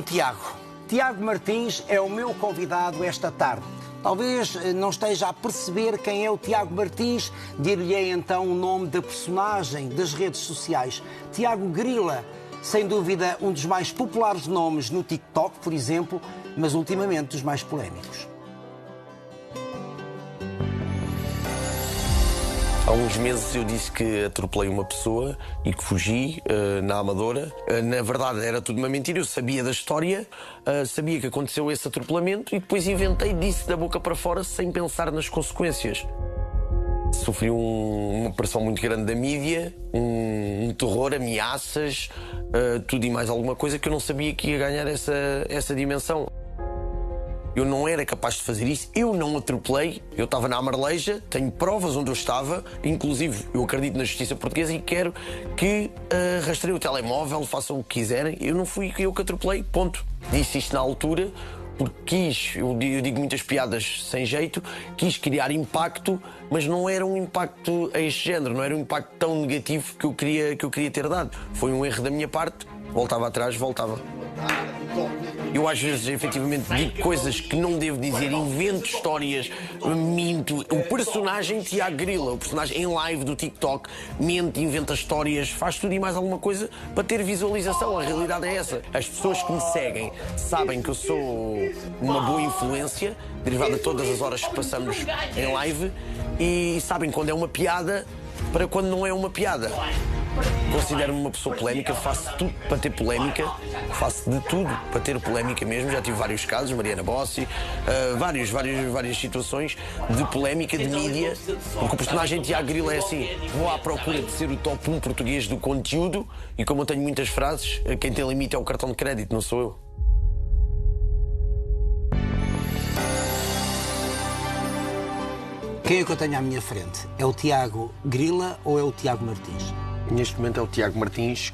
Tiago. Tiago Martins é o meu convidado esta tarde. Talvez não esteja a perceber quem é o Tiago Martins, dir-lhe então o nome da personagem das redes sociais. Tiago Grila, sem dúvida um dos mais populares nomes no TikTok, por exemplo, mas ultimamente dos mais polémicos. Há uns meses eu disse que atropelei uma pessoa e que fugi na Amadora. Na verdade era tudo uma mentira, eu sabia da história, sabia que aconteceu esse atropelamento e depois inventei disso da boca para fora sem pensar nas consequências. Sofri uma pressão muito grande da mídia, um terror, ameaças, tudo e mais alguma coisa que eu não sabia que ia ganhar essa dimensão. Eu não era capaz de fazer isso, eu não atropelei, eu estava na Amareleja, tenho provas onde eu estava, inclusive eu acredito na justiça portuguesa e quero que rastreiem o telemóvel, façam o que quiserem, eu não fui eu que atropelei, ponto. Disse isto na altura porque quis, eu digo muitas piadas sem jeito, quis criar impacto, mas não era um impacto a este género, não era um impacto tão negativo que eu queria ter dado. Foi um erro da minha parte, voltava atrás, voltava. Eu às vezes, efetivamente, digo coisas que não devo dizer, invento histórias, minto. O personagem Tiago Grila, o personagem em live do TikTok, mente, inventa histórias, faz tudo e mais alguma coisa para ter visualização. A realidade é essa. As pessoas que me seguem sabem que eu sou uma boa influência, derivada de todas as horas que passamos em live, e sabem quando é uma piada para quando não é uma piada. Considero-me uma pessoa polémica, faço tudo para ter polémica, faço de tudo para ter polémica mesmo. Já tive vários casos, Mariana Bossi, várias situações de polémica, de mídia, porque o personagem Tiago Grila é assim: vou à procura de ser o top 1 português do conteúdo e como eu tenho muitas frases, quem tem limite é o cartão de crédito, não sou eu. Quem é que eu tenho à minha frente? É o Tiago Grila ou é o Tiago Martins? Neste momento é o Tiago Martins,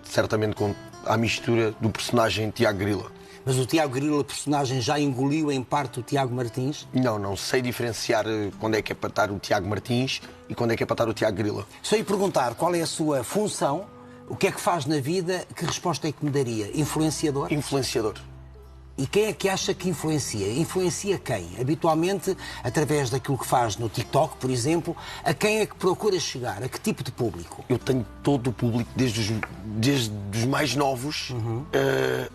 certamente à mistura do personagem Tiago Grila. Mas o Tiago Grila, personagem, já engoliu em parte o Tiago Martins? Não sei diferenciar quando é que é para estar o Tiago Martins e quando é que é para estar o Tiago Grila. Só ia perguntar qual é a sua função, o que é que faz na vida, que resposta é que me daria? Influenciador? Influenciador. E quem é que acha que influencia? Influencia quem? Habitualmente, através daquilo que faz no TikTok, por exemplo, a quem é que procura chegar? A que tipo de público? Eu tenho todo o público, desde os mais novos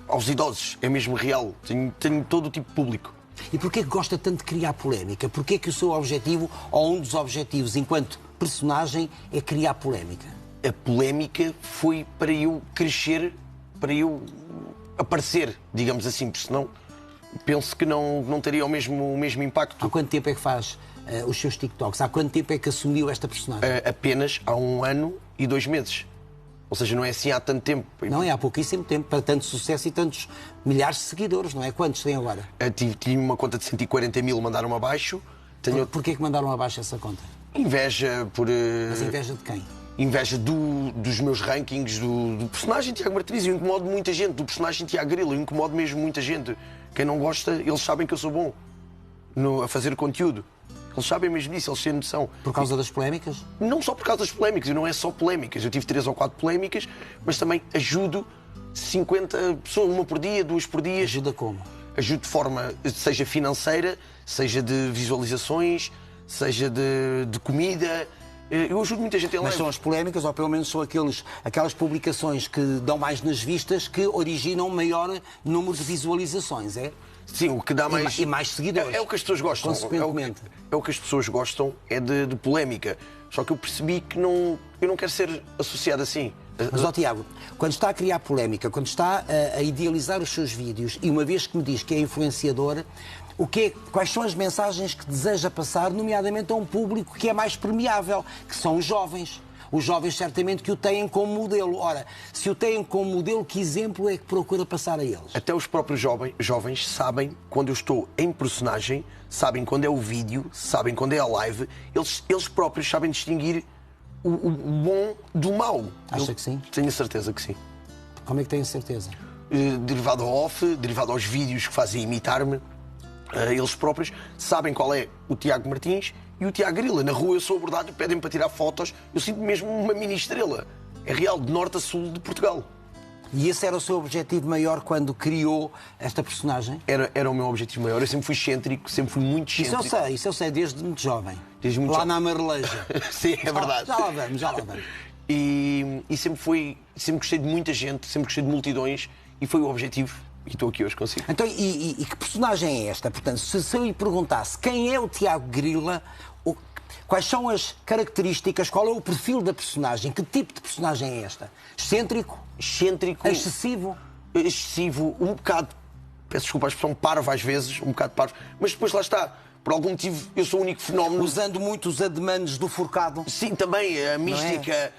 aos idosos. É mesmo real. Tenho todo o tipo de público. E porquê que gosta tanto de criar polémica? Porquê que o seu objetivo, ou um dos objetivos enquanto personagem, é criar polémica? A polémica foi para eu crescer, para eu aparecer, digamos assim, porque senão penso que não teria o mesmo impacto. Há quanto tempo é que faz os seus TikToks? Há quanto tempo é que assumiu esta personagem? Apenas há 1 ano e 2 meses. Ou seja, não é assim há tanto tempo. Não, é há pouquíssimo tempo, para tanto sucesso e tantos milhares de seguidores, não é? Quantos tem agora? Tive uma conta de 140 mil, mandaram abaixo. Porquê que mandaram abaixo essa conta? Inveja por... Mas inveja de quem? Inveja dos meus rankings, do personagem Tiago Martins. Eu incomodo muita gente, do personagem Tiago Grila. Eu incomodo mesmo muita gente. Quem não gosta, eles sabem que eu sou bom a fazer conteúdo. Eles sabem mesmo disso, eles têm noção. Por causa das polémicas? Não só por causa das polémicas, e não é só polémicas. Eu tive 3 ou 4 polémicas, mas também ajudo 50 pessoas, 1 por dia, 2 por dia. Ajuda como? Ajudo de forma, seja financeira, seja de visualizações, seja de comida. Eu ajudo muita gente em live. Mas são as polémicas, ou pelo menos são aquelas publicações que dão mais nas vistas, que originam maior número de visualizações, é? Sim, o que dá mais... E mais seguidores. É o que as pessoas gostam. Consequentemente. É o que as pessoas gostam, é de polémica. Só que eu percebi que eu não quero ser associado assim. Mas, Tiago, quando está a criar polémica, quando está a idealizar os seus vídeos, e uma vez que me diz que é influenciador, quais são as mensagens que deseja passar, nomeadamente a um público que é mais permeável, que são os jovens? Os jovens certamente que o têm como modelo. Ora, se o têm como modelo, que exemplo é que procura passar a eles? Até os próprios jovens sabem quando eu estou em personagem, sabem quando é o vídeo, sabem quando é a live, eles próprios sabem distinguir o bom do mau. Acha que sim? Tenho a certeza que sim. Como é que tem a certeza? Derivado ao off, derivado aos vídeos que fazem imitar-me, eles próprios sabem qual é o Tiago Martins e o Tiago Grila. Na rua eu sou abordado, pedem-me para tirar fotos, eu sinto mesmo uma mini estrela. É real, de norte a sul de Portugal. E esse era o seu objetivo maior quando criou esta personagem? Era o meu objetivo maior. Eu sempre fui excêntrico, sempre fui muito excêntrico. Isso eu sei, desde muito jovem. Desde muito lá jovem. na Marleja. Sim, é verdade. Já lá vamos. E sempre gostei de muita gente, sempre gostei de multidões e foi o objetivo. E estou aqui hoje consigo. Então, e que personagem é esta? Portanto, se eu lhe perguntasse quem é o Tiago Grila, quais são as características, qual é o perfil da personagem, que tipo de personagem é esta? Excêntrico? Excessivo? Excessivo, um bocado, peço desculpa a expressão, parvo às vezes, um bocado parvo, mas depois lá está. Por algum motivo, eu sou o único fenómeno. Usando muito os ademanes do forcado? Sim, também, a mística.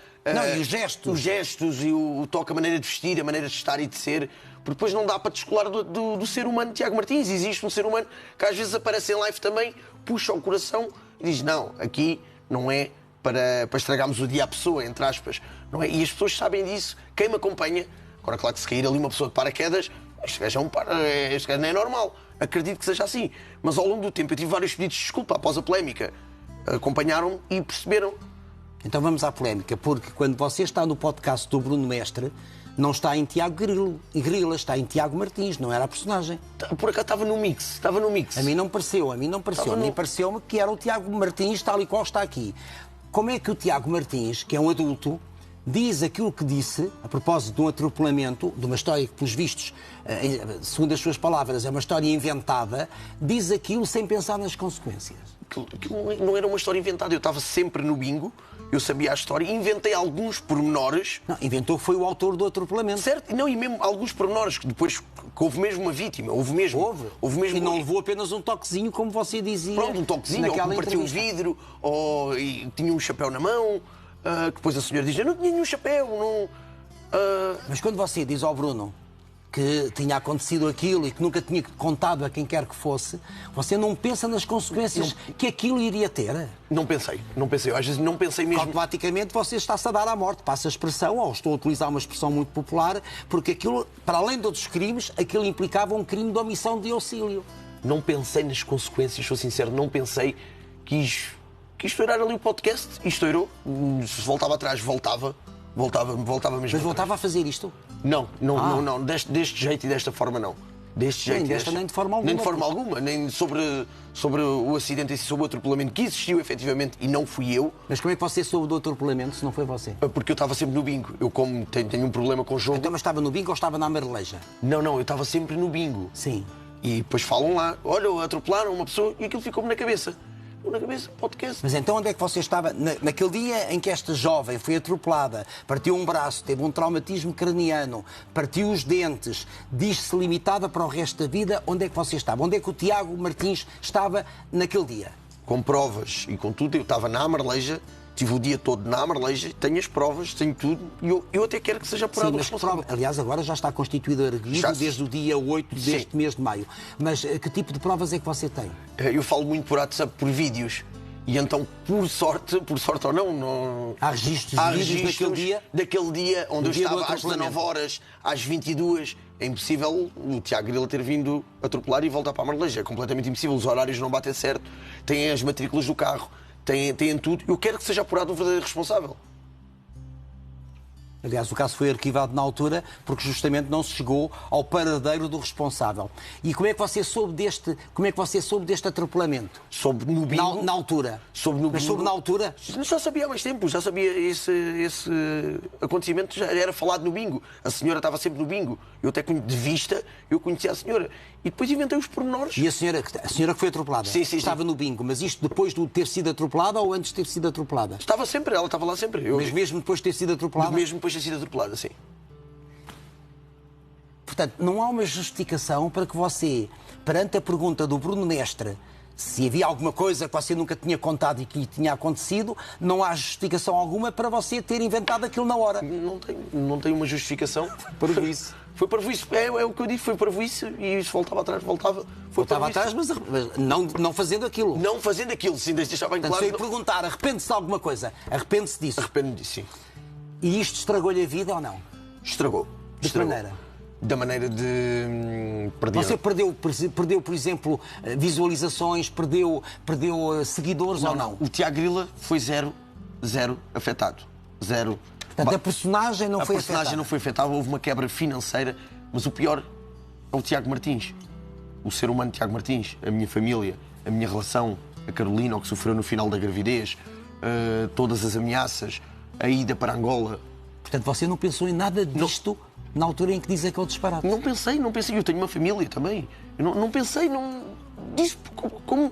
E os gestos. Os gestos e o toque, a maneira de vestir, a maneira de estar e de ser. Porque depois não dá para descolar do ser humano Tiago Martins. Existe um ser humano que às vezes aparece em live também, puxa o coração e diz: não, aqui não é para estragarmos o dia à pessoa, entre aspas. Não é? E as pessoas sabem disso. Quem me acompanha, agora, claro que se cair ali uma pessoa de paraquedas, este gajo não é normal. Acredito que seja assim. Mas ao longo do tempo eu tive vários pedidos de desculpa após a polémica. Acompanharam-me e perceberam. Então vamos à polémica, porque quando você está no podcast do Bruno Mestre, não está em Tiago Grila, está em Tiago Martins, não era a personagem. Por acaso estava no mix. A mim não pareceu. A mim pareceu-me que era o Tiago Martins tal e qual está aqui. Como é que o Tiago Martins, que é um adulto, diz aquilo que disse, a propósito de um atropelamento, de uma história que, pelos vistos, segundo as suas palavras, é uma história inventada, diz aquilo sem pensar nas consequências? Aquilo não era uma história inventada. Eu estava sempre no bingo, eu sabia a história, inventei alguns pormenores. Não, inventou que foi o autor do atropelamento. Certo, não, e mesmo alguns pormenores, que depois que houve mesmo uma vítima, houve mesmo. E não levou apenas um toquezinho, como você dizia. Pronto, um toquezinho, ou que partiu um vidro, ou tinha um chapéu na mão, que depois a senhora diz: eu não tinha nenhum chapéu, não. Mas quando você diz ao Bruno que tinha acontecido aquilo e que nunca tinha contado a quem quer que fosse, você não pensa nas consequências que aquilo iria ter? Não pensei. Às vezes não pensei mesmo. Automaticamente você está-se a dar à morte. Passa a expressão, ou estou a utilizar uma expressão muito popular, porque aquilo, para além de outros crimes, aquilo implicava um crime de omissão de auxílio. Não pensei nas consequências, sou sincero, não pensei. Quis estourar ali o podcast e estourou. Se voltava atrás, voltava mesmo. Mas voltava a fazer isto? Não. Deste jeito e desta forma, não. Deste jeito nem de forma alguma. Nem de forma alguma. Nem sobre o acidente e sobre o atropelamento que existiu, efetivamente, e não fui eu. Mas como é que você soube do atropelamento se não foi você? Porque eu estava sempre no bingo. Eu, como tenho um problema com o jogo... Então, mas estava no bingo ou estava na Marleja? Não, eu estava sempre no bingo. Sim. E depois falam lá: olha, atropelaram uma pessoa, e aquilo ficou-me na cabeça. Podcast. Mas então onde é que você estava? Naquele dia em que esta jovem foi atropelada, partiu um braço, teve um traumatismo craniano, partiu os dentes, diz-se limitada para o resto da vida, onde é que você estava? Onde é que o Tiago Martins estava naquele dia? Com provas e com tudo, eu estava na Marleja, tive o dia todo na Marleja, tenho as provas, tenho tudo, e eu até quero que seja apurado o responsável. Aliás, agora já está constituído arguido desde o dia 8 deste mês de maio. Mas que tipo de provas é que você tem? Eu falo muito por WhatsApp, por vídeos. E então, por sorte ou não... Há registros de vídeos daquele dia onde eu estava às 19 horas, às 22. É impossível o Tiago Grila ter vindo atropelar e voltar para a Marleja. É completamente impossível. Os horários não batem certo. Têm as matrículas do carro. Têm tudo. Eu quero que seja apurado o verdadeiro responsável. Aliás, o caso foi arquivado na altura porque justamente não se chegou ao paradeiro do responsável. E como é que você soube deste atropelamento? Soube no bingo. Na altura? Soube no bingo. Mas soube na altura? Já sabia há mais tempo, já sabia esse acontecimento, já era falado no bingo. A senhora estava sempre no bingo. Eu até de vista, eu conhecia a senhora. E depois inventei os pormenores. E a senhora que foi atropelada? Sim. Estava no bingo, mas isto depois de ter sido atropelada ou antes de ter sido atropelada? Estava sempre, ela estava lá sempre. Mas mesmo depois de ter sido atropelada? Mesmo depois de ter sido atropelada, sim. Portanto, não há uma justificação para que você, perante a pergunta do Bruno Mestre, se havia alguma coisa que você nunca tinha contado e que tinha acontecido, não há justificação alguma para você ter inventado aquilo na hora. Não tem uma justificação. Parvoíce. Foi parvoíce. É o que eu disse, foi parvoíce e isso voltava atrás, voltava. Voltava atrás, mas não fazendo aquilo. Não fazendo aquilo, sim, deixar bem claro. Se eu lhe perguntar, arrepende-se de alguma coisa? Arrepende-se disso? Arrependo-me disso, sim. E isto estragou-lhe a vida ou não? Estragou. De que maneira? Da maneira de perder. Você perdeu, por exemplo, visualizações, perdeu seguidores ou não? O Tiago Grila foi zero afetado. Zero. Portanto, a personagem não foi afetada. A personagem não foi afetada, houve uma quebra financeira, mas o pior é o Tiago Martins. O ser humano Tiago Martins, a minha família, a minha relação, a Carolina, o que sofreu no final da gravidez, todas as ameaças, a ida para Angola. Portanto, você não pensou em nada disto na altura em que diz aquele disparate? Não pensei. Eu tenho uma família também. Eu não pensei, disso como...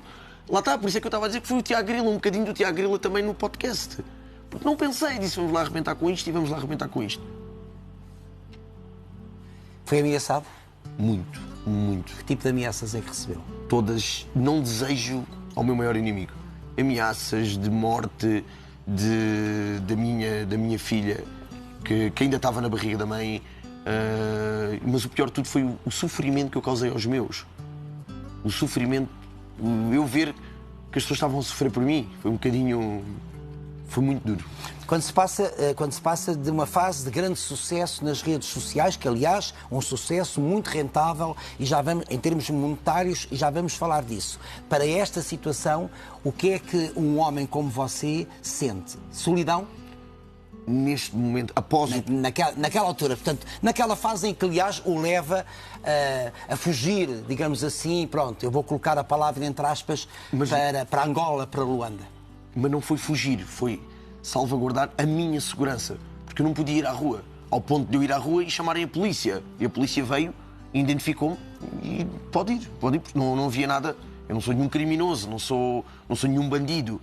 Lá está, por isso é que eu estava a dizer que foi o Tiago Grila, um bocadinho do Tiago Grila também no podcast. Porque não pensei, disse vamos lá arrebentar com isto e vamos lá arrebentar com isto. Foi ameaçado? Muito, muito. Que tipo de ameaças é que recebeu? Todas, não desejo ao meu maior inimigo. Ameaças de morte da minha filha, que ainda estava na barriga da mãe. Mas o pior de tudo foi o sofrimento que eu causei aos meus. O sofrimento, eu ver que as pessoas estavam a sofrer por mim, foi um bocadinho... Foi muito duro. Quando se passa de uma fase de grande sucesso nas redes sociais, que aliás, um sucesso muito rentável, e já vamos, em termos monetários, e já vamos falar disso. Para esta situação, o que é que um homem como você sente? Solidão? Neste momento, após naquela altura, portanto, naquela fase em que, aliás, o leva a fugir, digamos assim, pronto, eu vou colocar a palavra entre aspas, para Angola, para Luanda. Mas não foi fugir, foi salvaguardar a minha segurança. Porque eu não podia ir à rua, ao ponto de eu ir à rua e chamarem a polícia. E a polícia veio, identificou-me e pode ir, porque não havia nada. Eu não sou nenhum criminoso, não sou nenhum bandido.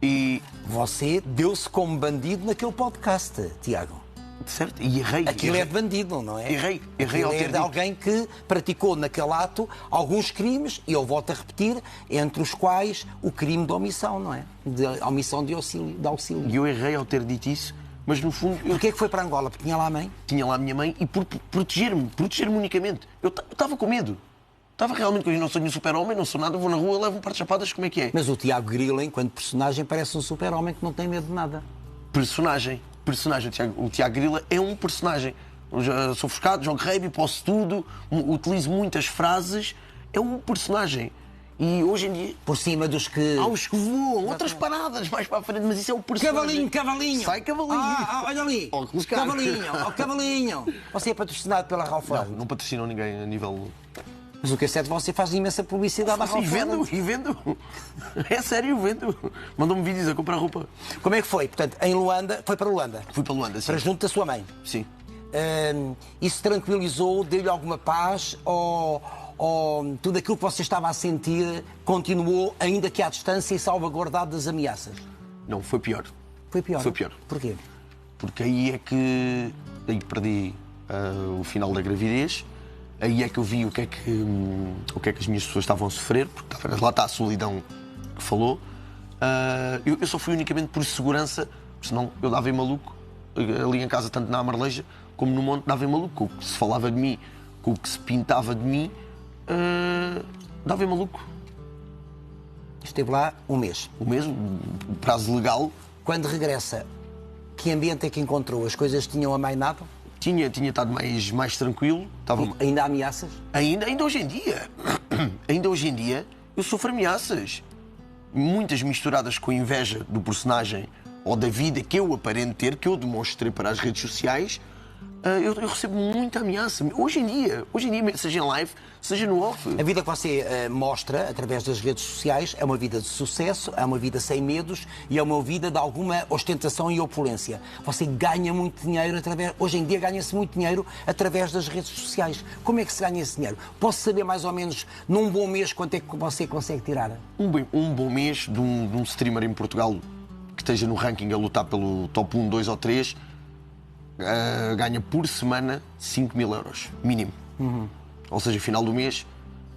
E você deu-se como bandido naquele podcast, Tiago. Certo, e errei. Aquilo é de bandido, não é? Errei ao ter dito. É de alguém que praticou naquele ato alguns crimes, e eu volto a repetir, entre os quais o crime de omissão, não é? De omissão de auxílio. E eu errei ao ter dito isso, mas no fundo... Porquê é que foi para Angola? Porque tinha lá a mãe? Tinha lá a minha mãe e por proteger-me unicamente. Eu estava com medo. Estava realmente com medo. Não sou nenhum super-homem, não sou nada, vou na rua, levo um par de chapadas, como é que é? Mas o Tiago Grila, enquanto personagem, parece um super-homem que não tem medo de nada. Personagem. O Tiago Grila é um personagem. Eu já sou ofuscado, jogo rugby, posso tudo, utilizo muitas frases. É um personagem. E hoje em dia... Por cima dos que... Há os que voam, outras paradas mais para a frente, mas isso é o personagem. Cavalinho! Sai cavalinho! Olha ali! Cavalinho! Você é patrocinado pela Ralph Lauren? Não patrocinam ninguém a nível... Mas o que é certo, você faz imensa publicidade à Ralph Lauren. E vendo. É sério, vendo. Mandou-me vídeos a comprar roupa. Como é que foi? Portanto, em Luanda, foi para Luanda? Fui para Luanda, sim. Para junto da sua mãe? Sim. Isso tranquilizou, deu-lhe alguma paz ou tudo aquilo que você estava a sentir continuou, ainda que à distância, e salvaguardado das ameaças? Não, foi pior. Foi pior? Foi pior. Porquê? Porque aí é que... Aí perdi o final da gravidez. Aí é que eu vi o que é que as minhas pessoas estavam a sofrer, porque lá está a solidão que falou. Eu só fui unicamente por segurança, senão eu dava em maluco. Ali em casa, tanto na Amarleja como no Monte, dava em maluco. Com o que se falava de mim, com o que se pintava de mim, dava em maluco. Esteve lá um mês. O mesmo, prazo legal. Quando regressa, que ambiente é que encontrou? As coisas tinham amainado? Tinha estado mais tranquilo. Ainda há ameaças? Ainda hoje em dia. Ainda hoje em dia, eu sofro ameaças. Muitas misturadas com a inveja do personagem ou da vida que eu aparento ter, que eu demonstrei para as redes sociais. Eu recebo muita ameaça. Hoje em dia, seja em live, seja no off. A vida que você mostra através das redes sociais é uma vida de sucesso, é uma vida sem medos e é uma vida de alguma ostentação e opulência. Você ganha muito dinheiro hoje em dia ganha-se muito dinheiro através das redes sociais. Como é que se ganha esse dinheiro? Posso saber mais ou menos, num bom mês, quanto é que você consegue tirar? Um bom mês de um streamer em Portugal que esteja no ranking a lutar pelo top 1, 2 ou 3... ganha por semana 5 mil euros, mínimo. Ou seja, final do mês,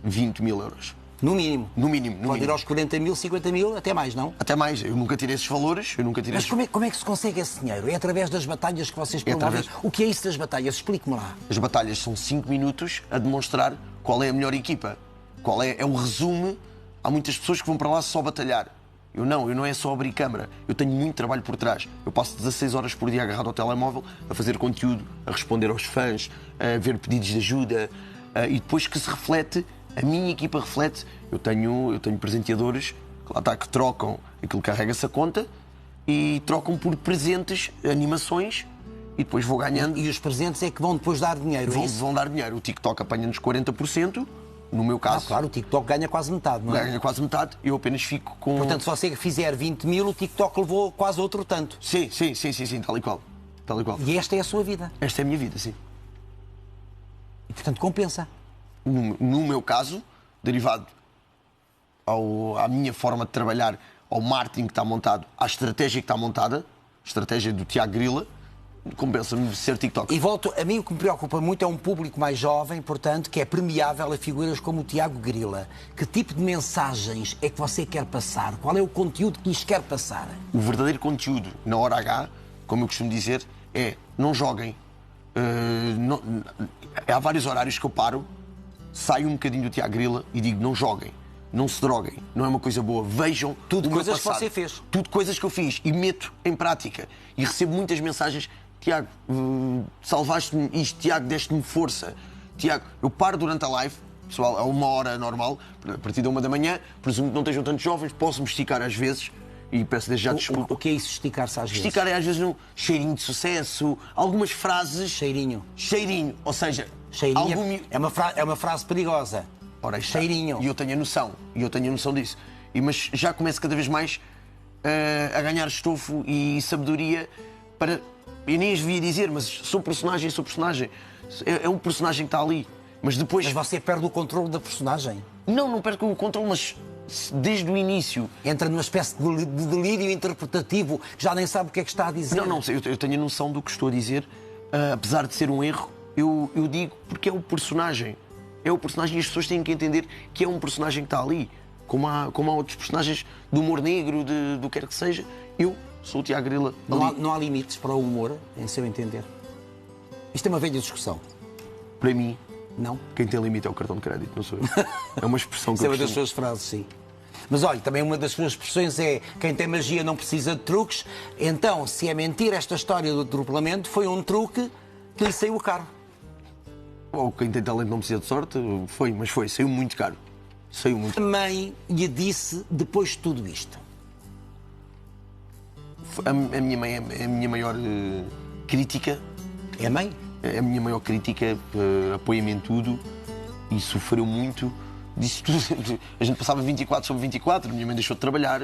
20 mil euros. No mínimo? No mínimo. Pode ir aos 40 mil, 50 mil, até mais, não? Até mais. Eu nunca tirei esses valores. Mas como é que se consegue esse dinheiro? É através das batalhas que vocês promovem? O que é isso das batalhas? Explique-me lá. As batalhas são 5 minutos a demonstrar qual é a melhor equipa. Qual é o resumo. Há muitas pessoas que vão para lá só batalhar. Eu não é só abrir câmara. Eu tenho muito trabalho por trás. Eu passo 16 horas por dia agarrado ao telemóvel a fazer conteúdo, a responder aos fãs, a ver pedidos de ajuda e depois que se reflete, a minha equipa reflete. Eu tenho presenteadores que lá está, que trocam aquilo que carrega-se a conta e trocam por presentes, animações, e depois vou ganhando. E os presentes é que vão depois dar dinheiro, é isso? Vão dar dinheiro. O TikTok apanha-nos 40%, no meu caso. Claro, o TikTok ganha quase metade, não é? Ganha quase metade, eu apenas fico com... Portanto, se você fizer 20 mil, o TikTok levou quase outro tanto. Sim, tal e qual. Tal e qual. E esta é a sua vida. Esta é a minha vida, sim. E, portanto, compensa. No meu caso, derivado à minha forma de trabalhar, ao marketing que está montado, à estratégia que está montada, a estratégia do Tiago Grila, compensa-me ser TikTok. E volto, a mim o que me preocupa muito é um público mais jovem, portanto, que é permeável a figuras como o Tiago Grila. Que tipo de mensagens é que você quer passar? Qual é o conteúdo que lhes quer passar? O verdadeiro conteúdo, na hora H, como eu costumo dizer, é não joguem. Há vários horários que eu paro, saio um bocadinho do Tiago Grila e digo não joguem. Não se droguem, não é uma coisa boa. Vejam tudo o coisas meu passado. Que você fez. Tudo coisas que eu fiz e meto em prática. E recebo muitas mensagens. Tiago, salvaste-me isto. Tiago, deste-me força. Tiago, eu paro durante a live, pessoal, a 1 hora normal, a partir da 1 da manhã, presumo que não estejam tantos jovens, posso-me esticar às vezes e peço desde já desculpa. O que é isso, esticar-se às vezes? Esticar é às vezes um cheirinho de sucesso, algumas frases... Cheirinho. Cheirinho, ou seja... Cheirinho é uma frase perigosa. Ora, cheirinho. E eu tenho a noção disso. Mas já começo cada vez mais a ganhar estofo e sabedoria para... Eu nem as devia dizer, mas sou personagem. É um personagem que está ali. Mas depois... Mas você perde o controle da personagem? Não perco o controle, mas desde o início... Entra numa espécie de delírio interpretativo, já nem sabe o que é que está a dizer. Não, eu tenho a noção do que estou a dizer. Apesar de ser um erro, eu digo porque é o personagem. É o personagem e as pessoas têm que entender que é um personagem que está ali. Como há outros personagens do humor negro, do que quer que seja. Eu sou o Tiago Grila. Não há limites para o humor, em seu entender? Isto é uma velha discussão. Para mim, não. Quem tem limite é o cartão de crédito, não sou eu. É uma expressão que eu é uma das suas frases, sim. Mas olha, também uma das suas expressões é quem tem magia não precisa de truques. Então, se é mentira esta história do atropelamento, foi um truque que lhe saiu caro. Ou quem tem talento não precisa de sorte, saiu muito caro. Saiu muito. A mãe lhe disse depois de tudo isto? A minha mãe é a minha maior crítica. É a mãe? É a minha maior crítica, apoia-me em tudo e sofreu muito disso tudo. A gente passava 24/24, a minha mãe deixou de trabalhar,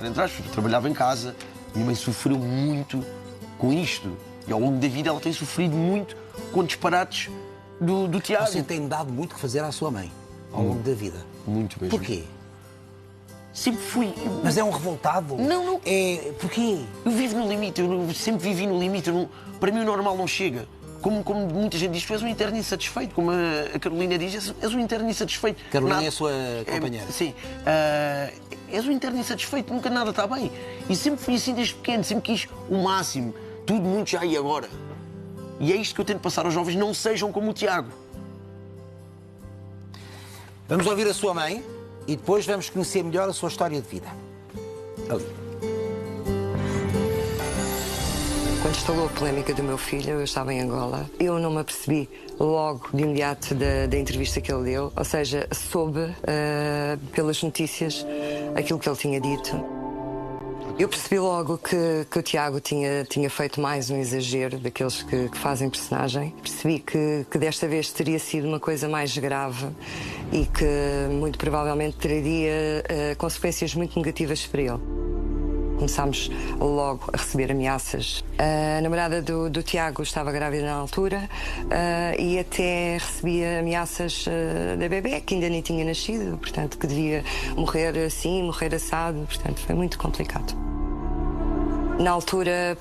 entre aspas, trabalhava em casa. A minha mãe sofreu muito com isto. E ao longo da vida ela tem sofrido muito com disparates do Tiago. Você tem dado muito que fazer à sua mãe ao longo da vida. Muito mesmo. Porquê? Sempre fui. Mas é um revoltado? Não. Porquê? Eu vivo no limite, eu sempre vivi no limite. Para mim o normal não chega. Como muita gente diz, tu és um interno insatisfeito. Como a Carolina diz, és um interno insatisfeito. Carolina é a sua companheira. Sim. És um interno insatisfeito, nunca nada está bem. E sempre fui assim desde pequeno, sempre quis o máximo. Tudo muito já e agora. E é isto que eu tento passar aos jovens, não sejam como o Tiago. Vamos ouvir a sua mãe e depois vamos conhecer melhor a sua história de vida. Ali. Quando instalou a polémica do meu filho, eu estava em Angola. Eu não me apercebi logo, de imediato, da entrevista que ele deu. Ou seja, soube, pelas notícias, aquilo que ele tinha dito. Eu percebi logo que o Tiago tinha feito mais um exagero daqueles que fazem personagem. Percebi que desta vez teria sido uma coisa mais grave e que muito provavelmente traria consequências muito negativas para ele. Começámos logo a receber ameaças. A namorada do Tiago estava grávida na altura e até recebia ameaças da bebê, que ainda nem tinha nascido, portanto, que devia morrer assim, morrer assado. Portanto, foi muito complicado. Na altura,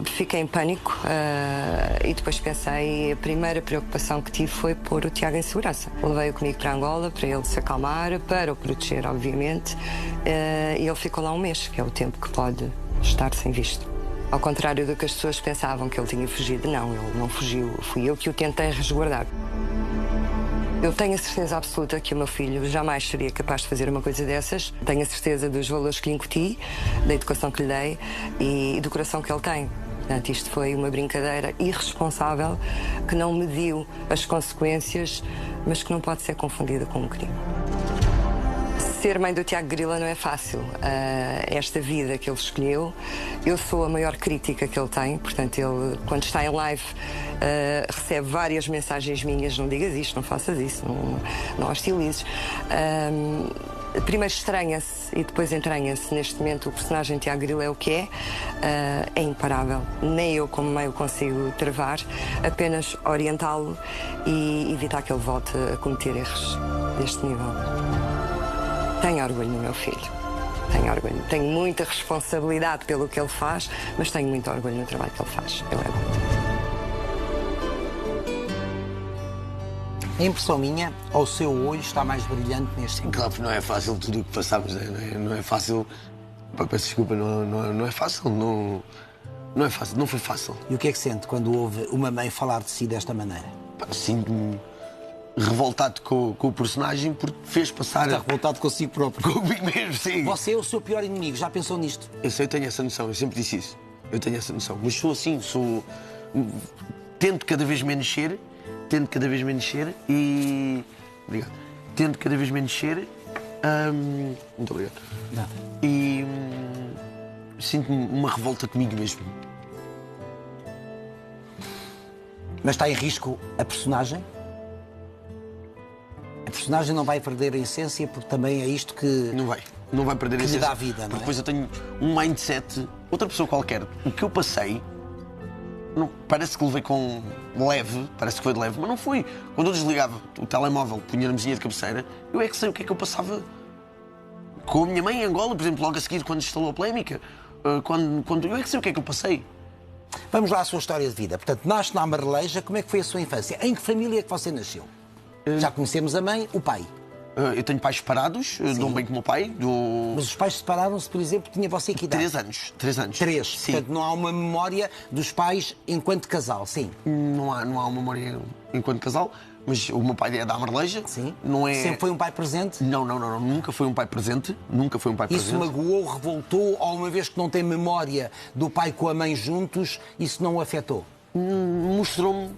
fiquei em pânico e depois pensei, a primeira preocupação que tive foi pôr o Tiago em segurança. Levei-o comigo para Angola, para ele se acalmar, para o proteger, obviamente, e ele ficou lá um mês, que é o tempo que pode estar sem visto. Ao contrário do que as pessoas pensavam que ele tinha fugido, não, ele não fugiu, fui eu que o tentei resguardar. Eu tenho a certeza absoluta que o meu filho jamais seria capaz de fazer uma coisa dessas. Tenho a certeza dos valores que lhe incuti, da educação que lhe dei e do coração que ele tem. Portanto, isto foi uma brincadeira irresponsável que não mediu as consequências, mas que não pode ser confundida com um crime. Ser mãe do Tiago Grila não é fácil. Esta vida que ele escolheu, eu sou a maior crítica que ele tem. Portanto, ele, quando está em live, recebe várias mensagens minhas: não digas isto, não faças isso, não hostilizes. Primeiro estranha-se e depois entranha-se. Neste momento, o personagem Tiago Grila é o que é. É imparável. Nem eu, como mãe, o consigo travar. Apenas orientá-lo e evitar que ele volte a cometer erros deste nível. Tenho orgulho no meu filho. Tenho orgulho. Tenho muita responsabilidade pelo que ele faz, mas tenho muito orgulho no trabalho que ele faz. Ele é bom. A impressão minha, ao seu olho, está mais brilhante neste momento. Claro que não é fácil tudo o que passamos, não é fácil. Peço desculpa, não é fácil, não é fácil, não foi fácil. E o que é que sente quando ouve uma mãe falar de si desta maneira? Sinto-me revoltado com o personagem porque fez passar. Está revoltado consigo próprio. Comigo mesmo, sim. Você é o seu pior inimigo, já pensou nisto? Eu tenho essa noção, eu sempre disse isso. Eu tenho essa noção, mas sou assim, tento cada vez menos ser. Tento cada vez menos ser e... Obrigado. Tento cada vez menos ser... Muito obrigado. Nada. E sinto-me uma revolta comigo mesmo. Mas está em risco a personagem? A personagem não vai perder a essência porque também é isto que... Não vai perder a essência. lhe dá vida, não é? Porque depois eu tenho um mindset, outra pessoa qualquer, o que eu passei... Não, parece que levei com leve, parece que foi de leve, mas não foi. Quando eu desligava o telemóvel, punha na mesinha de cabeceira, eu é que sei o que é que eu passava com a minha mãe em Angola, por exemplo, logo a seguir, quando instalou a polémica. Quando eu é que sei o que é que eu passei. Vamos lá à sua história de vida. Portanto, nasce na Amareleja, como é que foi a sua infância? Em que família é que você nasceu? Já conhecemos a mãe, o pai. Eu tenho pais separados, dou bem com o meu pai. Mas os pais separaram-se, por exemplo, tinha você que idade? 3 anos. 3. Sim. Portanto, não há uma memória dos pais enquanto casal, sim. Não há uma memória enquanto casal, mas o meu pai é da Amareleja. Sim. Não é... Sempre foi um pai presente? Não. Nunca foi um pai presente. Isso magoou, revoltou, ou uma vez que não tem memória do pai com a mãe juntos, isso não o afetou? Mostrou-me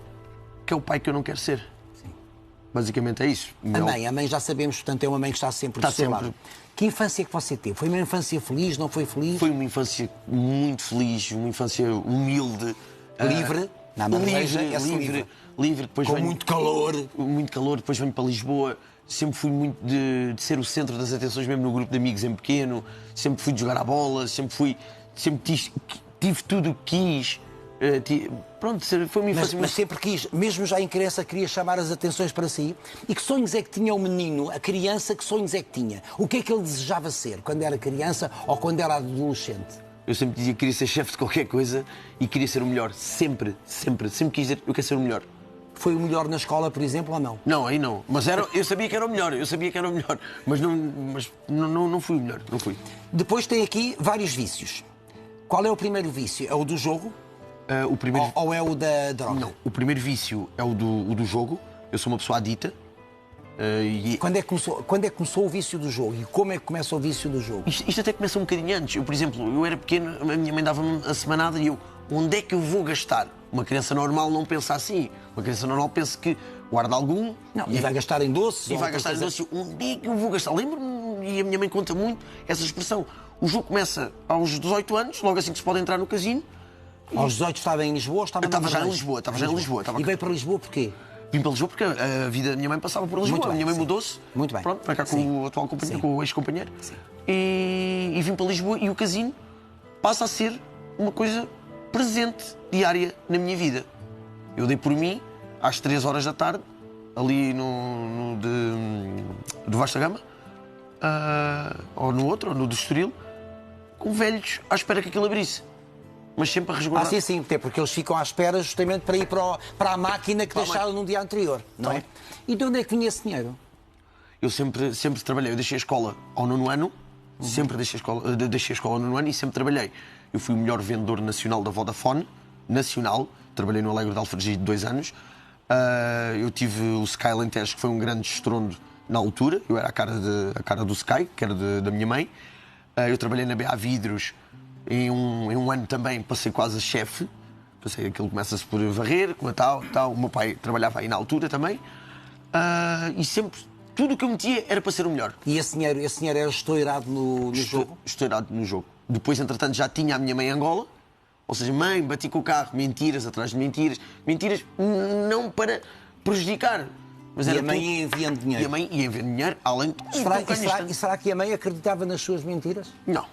que é o pai que eu não quero ser. Basicamente é isso. A mãe já sabemos, portanto, é uma mãe que está sempre do seu lado. Que infância que você teve? Foi uma infância feliz, não foi feliz? Foi uma infância muito feliz, uma infância humilde. Livre? Na Amareleja é livre. Depois com muito calor. Muito calor, depois venho para Lisboa. Sempre fui muito de ser o centro das atenções, mesmo no grupo de amigos em pequeno. Sempre fui de jogar à bola, sempre tive tudo o que quis. Pronto, foi uma infância. Mas sempre quis, mesmo já em criança, queria chamar as atenções para si. E que sonhos é que tinha o menino, a criança, que sonhos é que tinha? O que é que ele desejava ser quando era criança ou quando era adolescente? Eu sempre dizia que queria ser chefe de qualquer coisa e queria ser o melhor. Sempre quis dizer, eu quero ser o melhor. Foi o melhor na escola, por exemplo, ou não? Não, aí não. Mas eu sabia que era o melhor, Mas não fui o melhor, não fui. Depois tem aqui vários vícios. Qual é o primeiro vício? É o do jogo? O primeiro... Ou é o da droga? Não, o primeiro vício é o do jogo. Eu sou uma pessoa adicta. Quando é que começou o vício do jogo? E como é que começa o vício do jogo? Isto até começa um bocadinho antes. Por exemplo, eu era pequeno, a minha mãe dava-me a semanada e eu, onde é que eu vou gastar? Uma criança normal não pensa assim. Uma criança normal pensa que guarda algum... Não, e vai gastar em doces. E vai gastar em doces. Onde é que eu vou gastar? Lembro-me, e a minha mãe conta muito essa expressão. O jogo começa aos 18 anos, logo assim que se pode entrar no casino. Aos 18 estava em Lisboa ou estava Estava já em Lisboa. E veio para Lisboa porquê? Vim para Lisboa porque a vida da minha mãe passava por Lisboa. Muito bem, a minha mãe sim. mudou-se. Muito bem. Pronto, para cá com Sim. o atual companheiro, Sim. com o ex-companheiro. Sim. E vim para Lisboa e o casino passa a ser uma coisa presente, diária, na minha vida. Eu dei por mim, às 3 horas da tarde, ali do Vasta Gama, ou no outro, ou no do Estoril, com velhos à espera que aquilo abrisse. Mas sempre a resguardar. Sim, até porque eles ficam à espera justamente para ir para a máquina que deixaram no dia anterior, não é? E de onde é que vinha esse dinheiro? Eu sempre trabalhei. Eu deixei a escola ao 9º ano, sempre deixei a escola ao 9º ano e sempre trabalhei. Eu fui o melhor vendedor nacional da Vodafone, nacional. Trabalhei no Alegre de Alfragide 2 anos. Eu tive o Sky Alentejo, que foi um grande estrondo na altura. Eu era a cara do Sky, que era da minha mãe. Eu trabalhei na BA Vidros. Em um ano também passei quase a chefe. Passei, aquilo começa-se por varrer, com a tal. O meu pai trabalhava aí na altura também. E sempre Tudo o que eu metia era para ser o melhor. E esse dinheiro era estourado no jogo? Estourado no jogo. Depois, entretanto, já tinha a minha mãe em Angola. Ou seja, mãe, bati com o carro, mentiras atrás de mentiras. Mentiras não para prejudicar. Mas E era a mãe tudo. ia enviando dinheiro? E a mãe ia enviando dinheiro, além de... E será que a mãe acreditava nas suas mentiras? Não.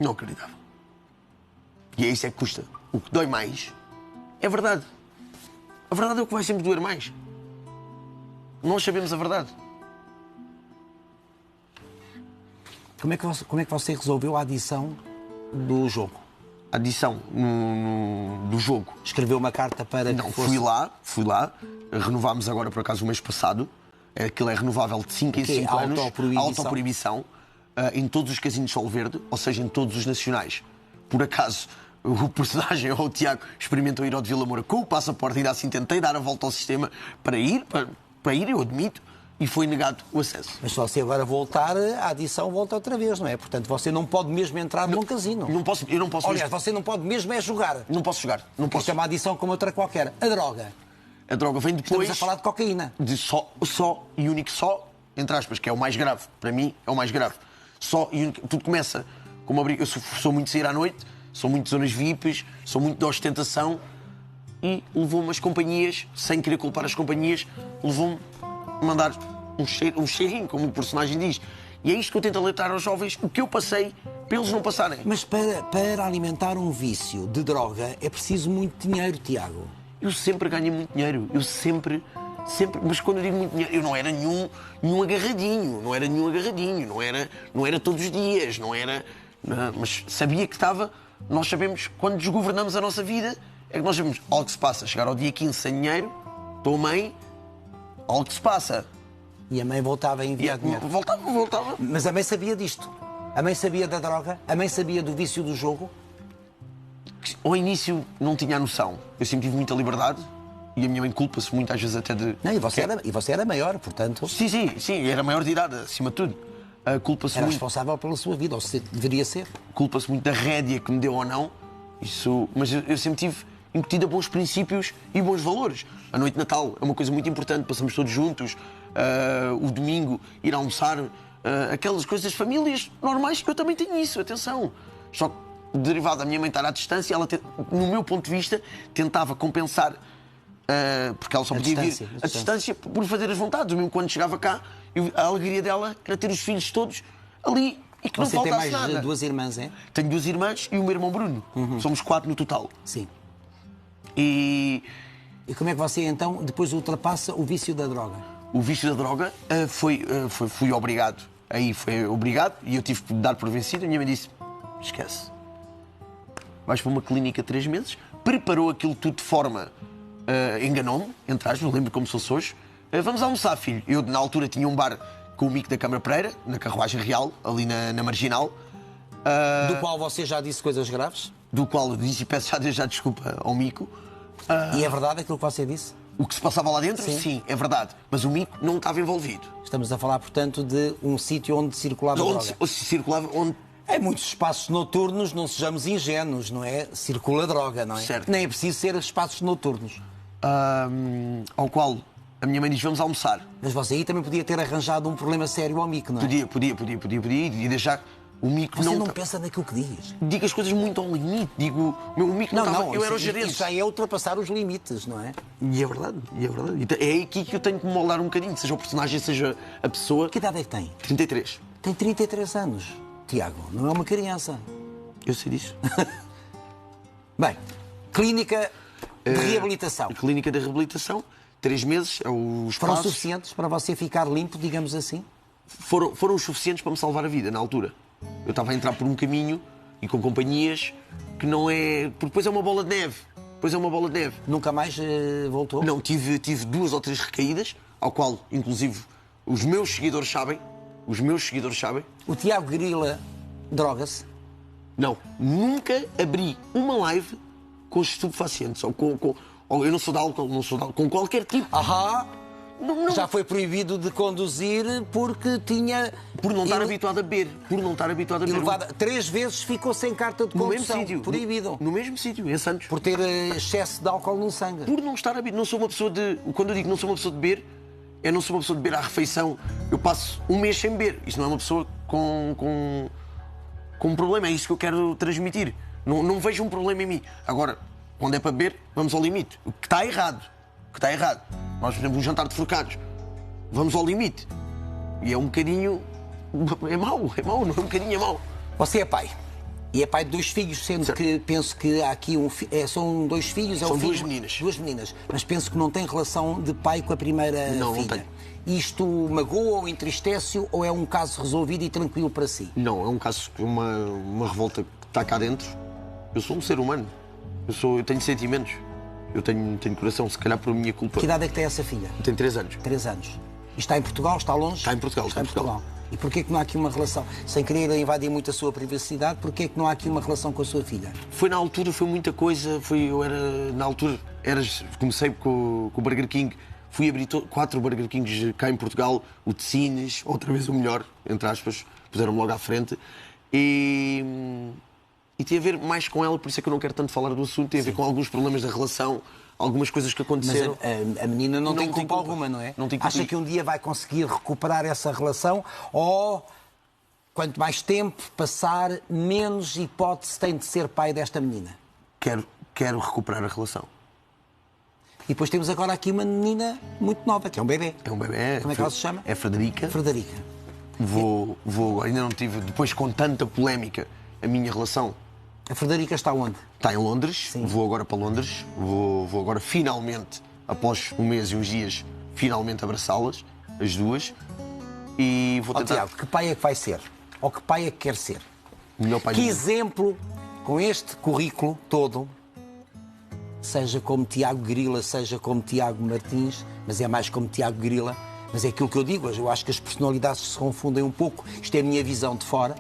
Não acreditava. E é isso é que custa. O que dói mais é a verdade. A verdade é o que vai sempre doer mais. Nós sabemos a verdade. Como é que você resolveu a adição do jogo? A adição do jogo. Escreveu uma carta para Não, que fosse... fui lá. Renovámos agora, por acaso, o mês passado. Aquilo é renovável de 5 em 5 anos. Autoproibição. Em todos os casinos de Sol Verde, ou seja, em todos os nacionais. Por acaso, o personagem, ou o Tiago, experimentou ir ao de Vila Moura com o passaporte e ainda assim tentei dar a volta ao sistema para ir, eu admito, e foi negado o acesso. Mas se você agora voltar, a adição volta outra vez, não é? Portanto, você não pode mesmo entrar num casino. Eu não posso Aliás, você não pode mesmo é jogar. Não posso jogar. Não posso. Isto é uma adição como outra qualquer. A droga. A droga vem depois... Estamos a falar de cocaína. De só e único só, entre aspas, que é o mais grave. Para mim, é o mais grave. Só e único... Tudo começa como eu sou muito de sair à noite, sou muito de zonas VIPs, sou muito de ostentação e levou-me as companhias, sem querer culpar as companhias, levou-me a mandar um cheirinho, como o personagem diz. E é isto que eu tento alertar aos jovens, o que eu passei, para eles não passarem. Mas para alimentar um vício de droga é preciso muito dinheiro, Tiago. Eu sempre ganhei muito dinheiro, mas quando eu digo muito dinheiro, eu não era nenhum agarradinho, não era todos os dias, mas sabia que estava, nós sabemos, quando desgovernamos a nossa vida, é que nós sabemos, algo que se passa, chegar ao dia 15 sem dinheiro, estou a mãe, algo que se passa. E a mãe voltava a enviar dinheiro. Voltava. Mas a mãe sabia disto. A mãe sabia da droga, a mãe sabia do vício do jogo. Ao início não tinha a noção. Eu sempre tive muita liberdade e a minha mãe culpa-se muitas vezes até de... Não, e você era maior, portanto... Sim, era maior de idade, acima de tudo. Culpa-se era muito... responsável pela sua vida, ou se deveria ser. Culpa-se muito da rédea que me deu ou não. Mas eu sempre tive incutido a bons princípios e bons valores. A noite de Natal é uma coisa muito importante, passamos todos juntos. O domingo, ir almoçar. Aquelas coisas, famílias normais, que eu também tenho isso, atenção. Só que, derivado da minha mãe estar à distância, ela, no meu ponto de vista, tentava compensar, porque ela só podia vir a distância por fazer as vontades. Mesmo quando chegava cá, a alegria dela era ter os filhos todos ali e que você não faltasse tem mais nada. Duas irmãs, é? Tenho 2 irmãs e o meu irmão Bruno. Somos 4 no total. Sim. E como é que você, então, depois ultrapassa o vício da droga? O vício da droga fui obrigado. Aí foi obrigado e eu tive que me dar por vencido. A minha mãe disse, esquece. Vais para uma clínica 3 meses. Preparou aquilo tudo de forma... enganou-me, entre aspas, lembro como se fosse hoje. Vamos almoçar, filho. Eu, na altura, tinha um bar com o Mico da Câmara Pereira, na Carruagem Real, ali na Marginal. Do qual você já disse coisas graves? Do qual eu disse e peço já desculpa ao Mico. E é verdade aquilo que você disse? O que se passava lá dentro? Sim. Sim, é verdade. Mas o Mico não estava envolvido. Estamos a falar, portanto, de um sítio onde circulava droga. Onde Em muitos espaços noturnos, não sejamos ingênuos, não é? Circula droga, não é? Certo. Nem é preciso ser espaços noturnos. Ao qual a minha mãe diz, vamos almoçar. Mas você aí também podia ter arranjado um problema sério ao Mico, não é? Podia. E deixar o Mico Você não pensa naquilo que diz. Digo as coisas muito ao limite. Digo, o Mico não estava... Eu era o gerente. Isso já é ultrapassar os limites, não é? E é verdade. É aqui que eu tenho que me moldar um bocadinho. Seja o personagem, seja a pessoa. Que idade é que tem? 33. Tem 33 anos. Tiago, não é uma criança. Eu sei disso. Bem, clínica de reabilitação. Clínica de reabilitação. 3 meses é o espaço. Foram suficientes para você ficar limpo, digamos assim? Foram os suficientes para me salvar a vida, na altura. Eu estava a entrar por um caminho e com companhias que não é... Porque depois é uma bola de neve. Nunca mais voltou? Não, tive 2 ou 3 recaídas, ao qual, inclusive, os meus seguidores sabem. O Tiago Grila droga-se? Não, nunca abri uma live com estupefacientes ou eu não sou de álcool, com qualquer tipo. Não. Já foi proibido de conduzir porque tinha... Por não estar habituado a beber. E levada 3 vezes ficou sem carta de condução. No mesmo sítio. Proibido. No mesmo sítio, em Santos. Por ter excesso de álcool no sangue. Por não estar habituado. Não sou uma pessoa de... Quando eu digo não sou uma pessoa de beber, Eu não sou uma pessoa de beber à refeição. Eu passo um mês sem beber. Isto não é uma pessoa com um problema. É isso que eu quero transmitir. Não vejo um problema em mim. Agora, quando é para beber, vamos ao limite. O que está errado. Nós, por exemplo, um jantar de forcados. Vamos ao limite. E é um bocadinho... É mau, não é um bocadinho, é mau. Você é pai. E é pai de 2 filhos, sendo certo. que penso que há aqui são 2 filhos. São um filho, 2 meninas. 2 meninas. Mas penso que não tem relação de pai com a primeira filha. Não tem. Isto magoa ou entristece-o ou é um caso resolvido e tranquilo para si? Não, é um caso, uma revolta que está cá dentro. Eu sou um ser humano. Eu tenho sentimentos. Eu tenho coração, se calhar por minha culpa. Que idade é que tem essa filha? Tem 3 anos. 3 anos. E está em Portugal? Está longe? Está em Portugal. Está em Portugal. E porquê que não há aqui uma relação? Sem querer invadir muito a sua privacidade, porquê que não há aqui uma relação com a sua filha? Foi na altura, foi muita coisa. Comecei com o Burger King. Fui abrir 4 Burger Kings cá em Portugal. O de Sines, outra vez o melhor, entre aspas. Puseram-me logo à frente. E tem a ver mais com ela, por isso é que eu não quero tanto falar do assunto. Tem a ver com alguns problemas da relação, algumas coisas que aconteceram. Mas a menina não tem culpa alguma, não é? Não tem culpa. Acha que um dia vai conseguir recuperar essa relação ou, quanto mais tempo passar, menos hipótese tem de ser pai desta menina? Quero recuperar a relação. E depois temos agora aqui uma menina muito nova, que é um bebê. É um bebê. Como é que ela se chama? É Frederica. Frederica. Ainda não tive, depois com tanta polémica, a minha relação. A Frederica está onde? Está em Londres. Sim. Vou agora para Londres. Vou agora finalmente, após um mês e uns dias, finalmente abraçá-las, as duas. E vou tentar... Tiago, que pai é que vai ser? Ou que pai é que quer ser? Melhor pai Que do mundo. exemplo, com este currículo todo, seja como Tiago Grila, seja como Tiago Martins, mas é mais como Tiago Grila, mas é aquilo que eu digo, eu acho que as personalidades se confundem um pouco, isto é a minha visão de fora.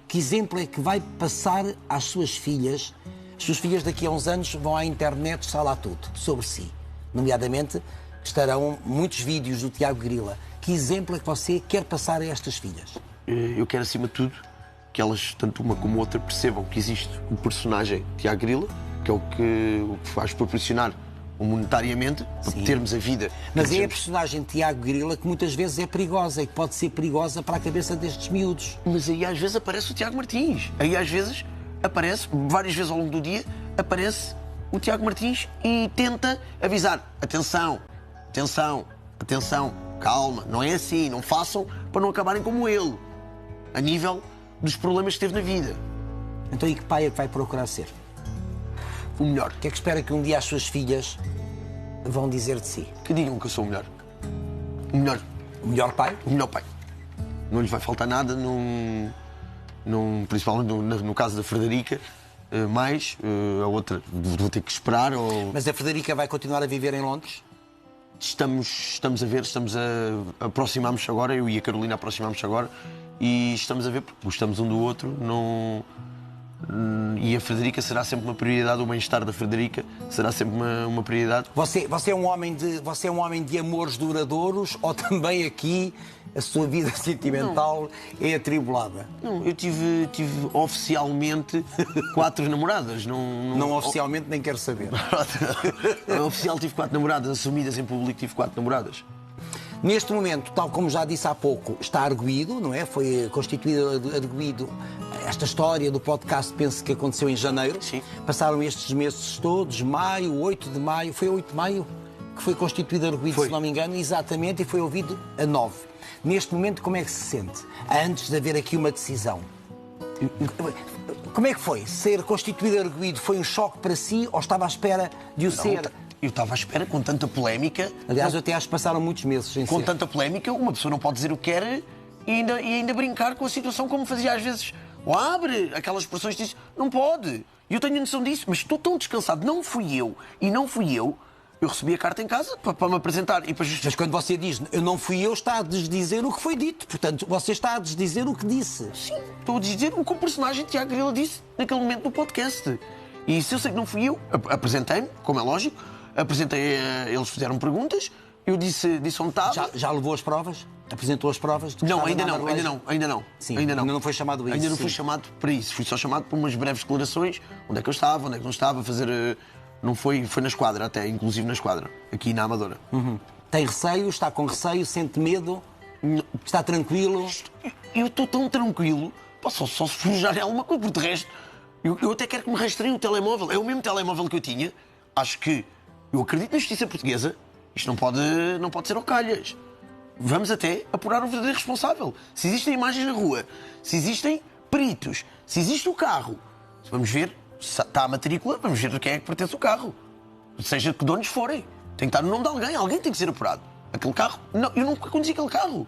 Que exemplo é que vai passar às suas filhas? As suas filhas daqui a uns anos vão à internet, está lá tudo, sobre si. Nomeadamente, estarão muitos vídeos do Tiago Grila. Que exemplo é que você quer passar a estas filhas? Eu quero, acima de tudo, que elas, tanto uma como outra, percebam que existe um personagem, Tiago Grila, que é o que faz proporcionar monetariamente, para termos a vida. Mas é a personagem Tiago Grila que muitas vezes é perigosa e que pode ser perigosa para a cabeça destes miúdos. Mas aí às vezes aparece o Tiago Martins. Aí às vezes aparece, várias vezes ao longo do dia, aparece o Tiago Martins e tenta avisar. Atenção, calma, não é assim, não façam para não acabarem como ele. A nível dos problemas que teve na vida. Então e que pai é que vai procurar ser? O melhor. O que é que espera que um dia as suas filhas vão dizer de si? Que digam que eu sou o melhor. O melhor. O melhor pai? O melhor pai. Não lhes vai faltar nada, principalmente no caso da Frederica, mais a outra vou ter que esperar. Mas a Frederica vai continuar a viver em Londres? Estamos a ver, aproximamos-nos agora, eu e a Carolina aproximamos-nos agora e estamos a ver, porque gostamos um do outro, e a Frederica será sempre uma prioridade, o bem-estar da Frederica será sempre uma prioridade. Você é um homem de amores duradouros ou também aqui a sua vida sentimental é atribulada? Não, eu tive oficialmente 4 namoradas. Não oficialmente, nem quero saber. Oficial tive 4 namoradas, assumidas em público tive 4 namoradas. Neste momento, tal como já disse há pouco, está arguído, não é? Foi constituído arguído esta história do podcast, penso que aconteceu em janeiro. Sim. Passaram estes meses todos, maio, 8 de maio, foi 8 de maio que foi constituído arguído, se não me engano, exatamente, e foi ouvido a 9. Neste momento, como é que se sente? Antes de haver aqui uma decisão. Como é que foi? Ser constituído arguído foi um choque para si ou estava à espera de o ser? Eu estava à espera, com tanta polémica... Aliás, eu até acho que passaram muitos meses sem Com ser. tanta polémica, uma pessoa não pode dizer o que quer e ainda brincar com a situação como fazia às vezes. Ou abre aquelas expressões e diz, não pode. E eu tenho a noção disso, mas estou tão descansado. Não fui eu. Eu recebi a carta em casa para me apresentar e para justificar. Mas quando você diz, eu não fui eu, está a desdizer o que foi dito. Portanto, você está a desdizer o que disse. Sim, estou a dizer o que o personagem Tiago Grila disse naquele momento do podcast. E se eu sei que não fui eu, apresentei-me, como é lógico, eles fizeram perguntas, eu disse onde estava. Já levou as provas? Apresentou as provas? Não, ainda não. Sim, ainda não foi chamado a isso. Ainda não fui chamado para isso. Fui só chamado para umas breves declarações, onde é que eu estava, onde é que não estava, a fazer... Não foi na esquadra até, inclusive na esquadra, aqui na Amadora. Tem receio? Está com receio? Sente medo? Está tranquilo? Eu estou tão tranquilo, só se forjar alguma coisa, porque de resto, eu até quero que me rastreiem o telemóvel. É o mesmo telemóvel que eu tinha. Acho que eu acredito na justiça portuguesa. Isto não pode ser ao calhas. Vamos até apurar o verdadeiro responsável. Se existem imagens na rua, se existem peritos, se existe o carro, vamos ver se está a matrícula, vamos ver a quem é que pertence o carro. Seja de que donos forem. Tem que estar no nome de alguém tem que ser apurado. Aquele carro, não, eu nunca conduzi aquele carro.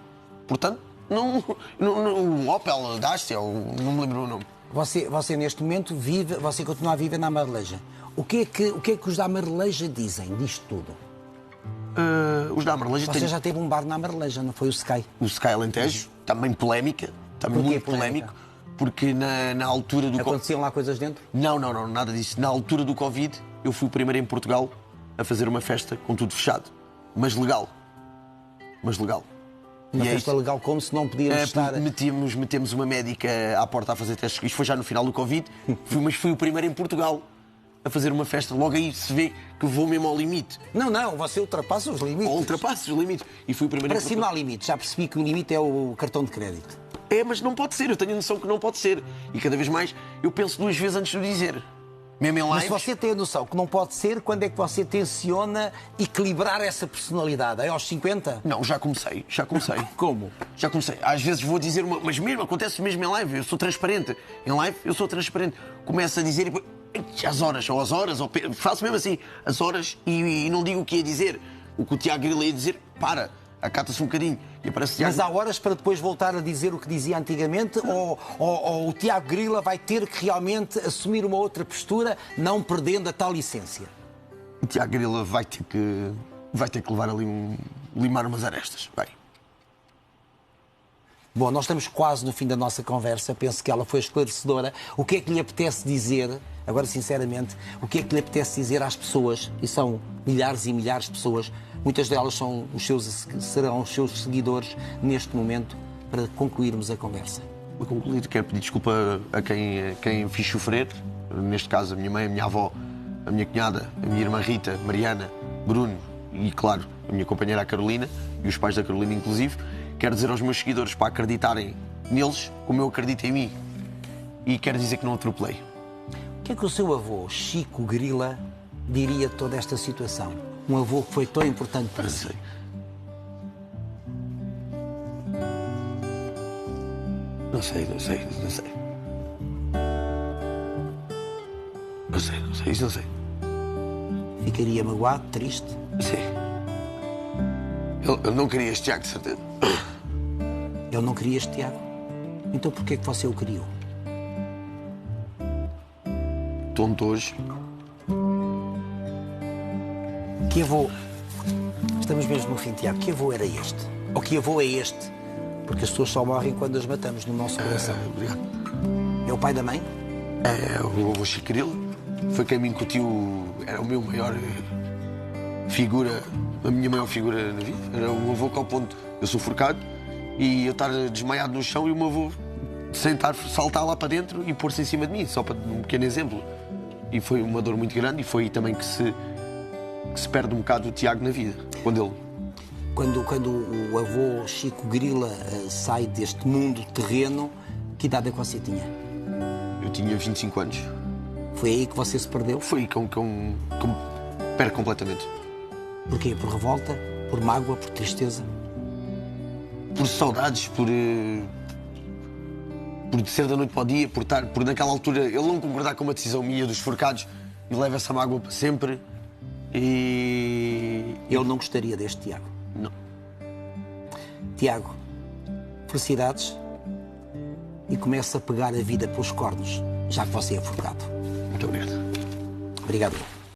Portanto, o Opel, Dacia, não me lembro o nome. Você neste momento você continua a viver na Amareleja. O que é que os da Amareleja dizem disto tudo? Os da Amareleja... Você já teve um bar na Amareleja, não foi o Sky? O Sky Alentejo, também polémica, também muito polémico, porque na altura do... Aconteciam lá coisas dentro? Não, nada disso. Na altura do Covid, eu fui o primeiro em Portugal a fazer uma festa com tudo fechado. Mas legal. Uma festa legal, como se não podíamos estar... Metemos uma médica à porta a fazer testes. Isto foi já no final do Covid, mas fui o primeiro em Portugal a fazer uma festa. Logo aí se vê que vou mesmo ao limite. Não, você ultrapassa os limites. Ultrapassa os limites. E fui o primeiro Para si não há limite. Já percebi que o limite é o cartão de crédito. Mas não pode ser. Eu tenho a noção que não pode ser. E cada vez mais eu penso 2 vezes antes de o dizer. Mesmo em lives. Mas se você tem a noção que não pode ser, quando é que você tenciona equilibrar essa personalidade? É aos 50? Não, já comecei. Como? Já comecei. Às vezes vou dizer mas mesmo, acontece mesmo em live. Eu sou transparente. Em live eu sou transparente. Começo a dizer às horas, faço mesmo assim, as horas e não digo o que ia dizer. O que o Tiago Grila ia dizer, acata-se um bocadinho. E aparece Tiago... Mas há horas para depois voltar a dizer o que dizia antigamente ou o Tiago Grila vai ter que realmente assumir uma outra postura, não perdendo a tal essência? O Tiago Grila vai ter que levar ali limar umas arestas. Vai. Bom, nós estamos quase no fim da nossa conversa. Penso que ela foi esclarecedora. O que é que lhe apetece dizer, agora sinceramente, o que é que lhe apetece dizer às pessoas, e são milhares e milhares de pessoas, muitas delas serão os seus seguidores neste momento, para concluirmos a conversa? Para concluir, quero pedir desculpa a quem fiz sofrer, neste caso a minha mãe, a minha avó, a minha cunhada, a minha irmã Rita, Mariana, Bruno e, claro, a minha companheira a Carolina e os pais da Carolina inclusive. Quero dizer aos meus seguidores para acreditarem neles como eu acredito em mim. E quero dizer que não atropelei. O que é que o seu avô, Chico Grila, diria de toda esta situação? Um avô que foi tão importante para si. Não sei. Isso não sei. Ficaria magoado, triste? Sim. Eu não queria este Tiago, de certeza. Ele não queria este Tiago? Então porquê é que você o criou? Tonto hoje. Que avô... Estamos mesmo no fim, Tiago. Que avô era este? Ou que avô é este? Porque as pessoas só morrem quando as matamos no nosso coração. Obrigado. É o pai da mãe? É o avô Chico Grila. Foi quem me incutiu... Era o meu maior figura... A minha maior figura na vida. Era um avô que, ao ponto... Eu sou forcado e eu estar desmaiado no chão e o meu avô saltar lá para dentro e pôr-se em cima de mim, só para um pequeno exemplo. E foi uma dor muito grande e foi aí também que se perde um bocado o Tiago na vida. Quando o avô Chico Grila sai deste mundo terreno, que idade é que você tinha? Eu tinha 25 anos. Foi aí que você se perdeu? Foi aí que eu perco completamente. Porquê? Por revolta? Por mágoa? Por tristeza? Por saudades, por ser da noite para o dia, por naquela altura ele não concordar com uma decisão minha dos forcados e leva essa mágoa para sempre. E ele não gostaria deste Tiago? Não. Tiago, felicidades e começa a pegar a vida pelos cornos, já que você é forcado. Muito obrigado. Obrigado.